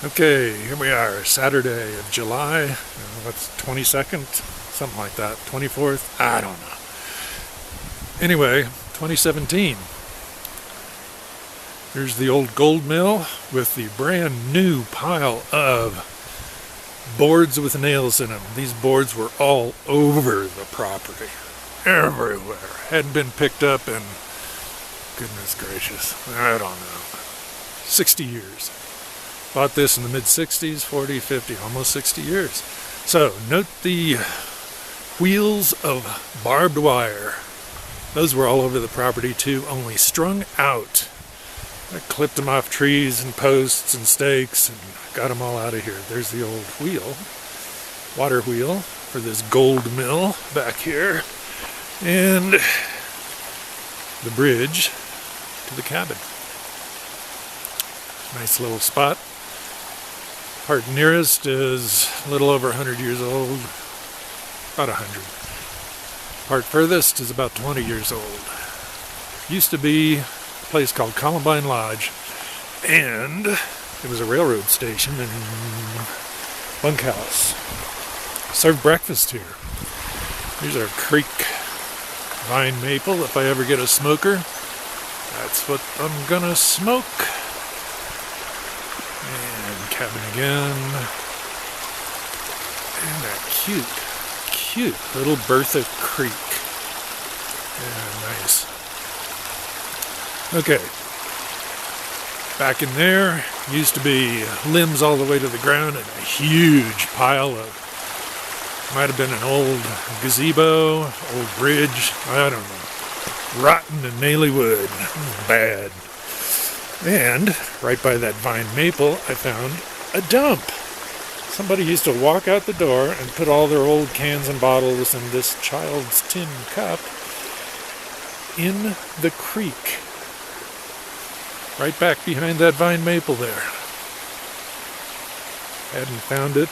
Okay, here we are, Saturday of July, what's 22nd? Something like that, 24th? I don't know. Anyway, 2017. Here's the old gold mill with the brand new pile of boards with nails in them. These boards were all over the property, everywhere. Hadn't been picked up in, goodness gracious, I don't know, 60 years. Bought this in the mid-60s, 40, 50, almost 60 years. So, note the wheels of barbed wire. Those were all over the property too, only strung out. I clipped them off trees and posts and stakes and got them all out of here. There's the old wheel, water wheel for this gold mill back here. And the bridge to the cabin. Nice little spot. Part nearest is a little over 100 years old, about 100. Part furthest is about 20 years old. Used to be a place called Columbine Lodge, and it was a railroad station and bunkhouse. Served breakfast here. Here's our creek vine maple. If I ever get a smoker, that's what I'm gonna smoke. And cabin again. And that cute little Bertha Creek. Yeah, nice. Okay. Back in there used to be limbs all the way to the ground and a huge pile of, might have been an old gazebo, old bridge, I don't know. Rotten and naily wood. Bad. And right by that vine maple, I found a dump. Somebody used to walk out the door and put all their old cans and bottles and this child's tin cup in the creek. Right back behind that vine maple there. Hadn't found it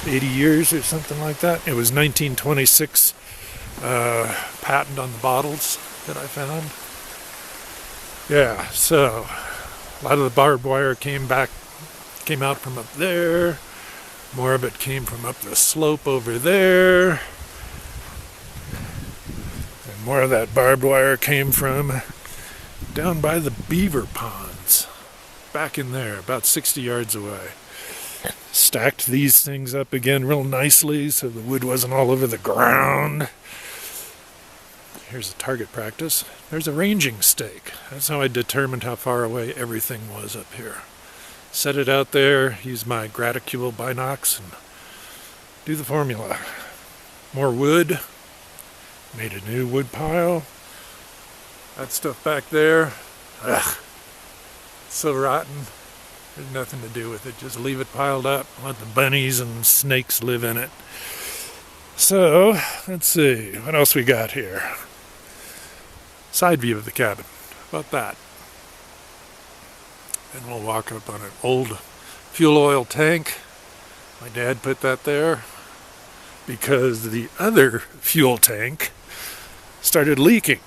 in 80 years or something like that. It was 1926 patent on the bottles that I found. Yeah, so a lot of the barbed wire came out from up there. More of it came from up the slope over there. And more of that barbed wire came from down by the beaver ponds. Back in there, about 60 yards away. Stacked these things up again real nicely so the wood wasn't all over the ground. Here's a target practice. There's a ranging stake. That's how I determined how far away everything was up here. Set it out there, use my Graticule binocs, and do the formula. More wood. Made a new wood pile. That stuff back there, ugh, so rotten. There's nothing to do with it. Just leave it piled up, let the bunnies and snakes live in it. So, let's see, what else we got here? Side view of the cabin. How about that? Then we'll walk up on an old fuel oil tank. My dad put that there because the other fuel tank started leaking.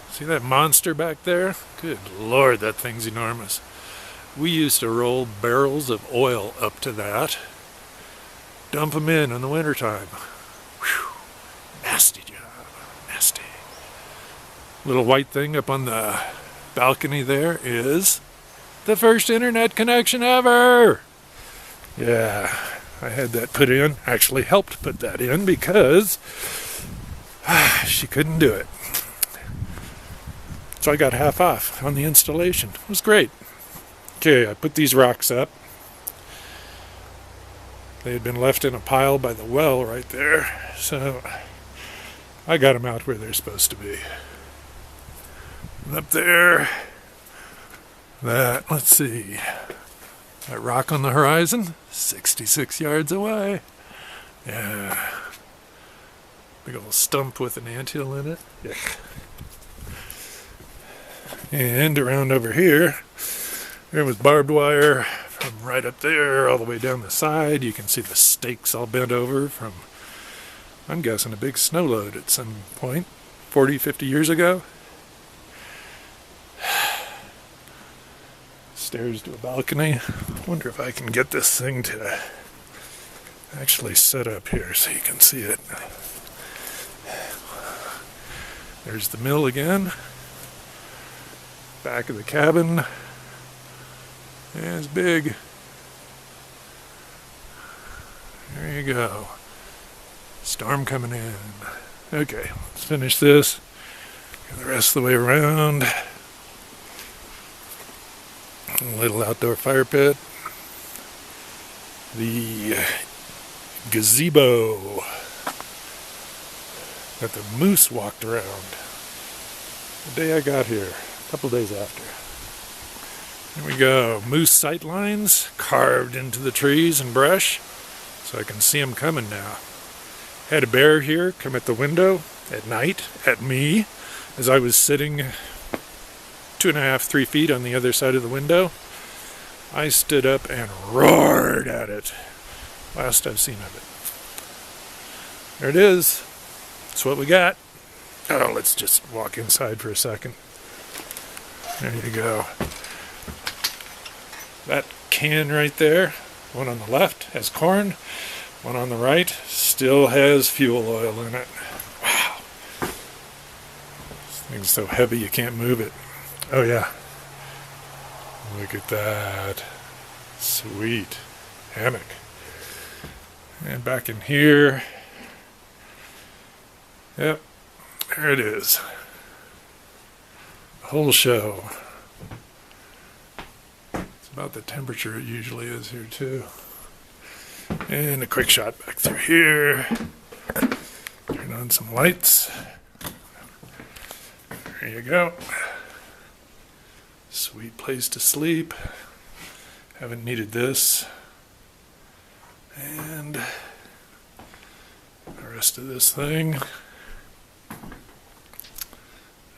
See that monster back there? Good Lord, that thing's enormous. We used to roll barrels of oil up to that, dump them in the wintertime. Whew, nasty job, nasty. Little white thing up on the balcony there is the first internet connection ever. Yeah, I had that put in, actually helped put that in because she couldn't do it. So I got half off on the installation. It was great. Okay, I put these rocks up. They had been left in a pile by the well right there, so I got them out where they're supposed to be. And up there, let's see, that rock on the horizon, 66 yards away. Yeah. Big old stump with an anthill in it. Yeah. And around over here, there was barbed wire from right up there all the way down the side. You can see the stakes all bent over from, I'm guessing, a big snow load at some point, 40, 50 years ago. stairs to a balcony. Wonder if I can get this thing to actually set up here so you can see it. There's the mill again. Back of the cabin. Yeah, it's big. There you go. Storm coming in. Okay, let's finish this. Go the rest of the way around. A little outdoor fire pit. The gazebo that the moose walked around the day I got here, a couple days after. Here we go. Moose sight lines carved into the trees and brush so I can see them coming now. Had a bear here come at the window at night at me as I was sitting 2.5, 3 feet on the other side of the window. I stood up and roared at it. Last I've seen of it. There it is. That's what we got. Oh, let's just walk inside for a second. There you go. That can right there, one on the left has corn, one on the right still has fuel oil in it. Wow. This thing's so heavy you can't move it. Oh yeah. Look at that. Sweet. Hammock. And back in here. Yep. There it is. The whole show. It's about the temperature it usually is here too. And a quick shot back through here. Turn on some lights. There you go. Sweet place to sleep. Haven't needed this. And the rest of this thing.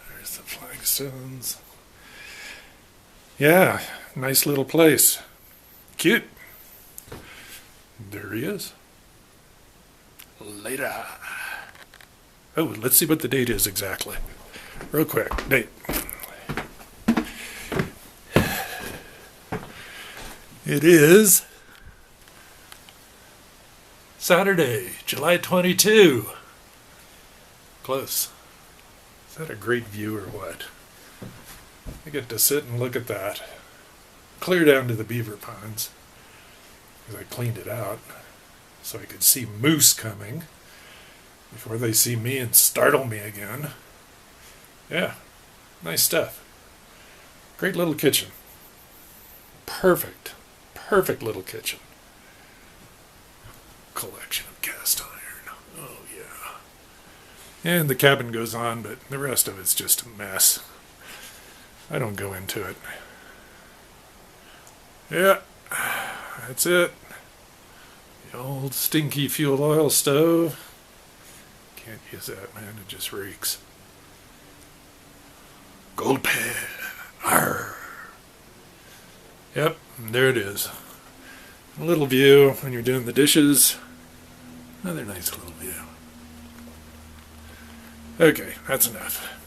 There's the flagstones. Yeah, nice little place. Cute. There he is. Later. Oh, let's see what the date is exactly. Real quick. Date. It is Saturday, July 22. Close. Is that a great view or what? I get to sit and look at that. Clear down to the beaver ponds. Because I cleaned it out so I could see moose coming before they see me and startle me again. Yeah, nice stuff. Great little kitchen. Perfect little kitchen. Collection of cast iron. Oh yeah. And the cabin goes on, but the rest of it's just a mess. I don't go into it. Yeah, that's it. The old stinky fuel oil stove. Can't use that, man. It just reeks. Gold pan. Arr. Yep, there it is. A little view when you're doing the dishes. Another nice little view. Okay, that's enough.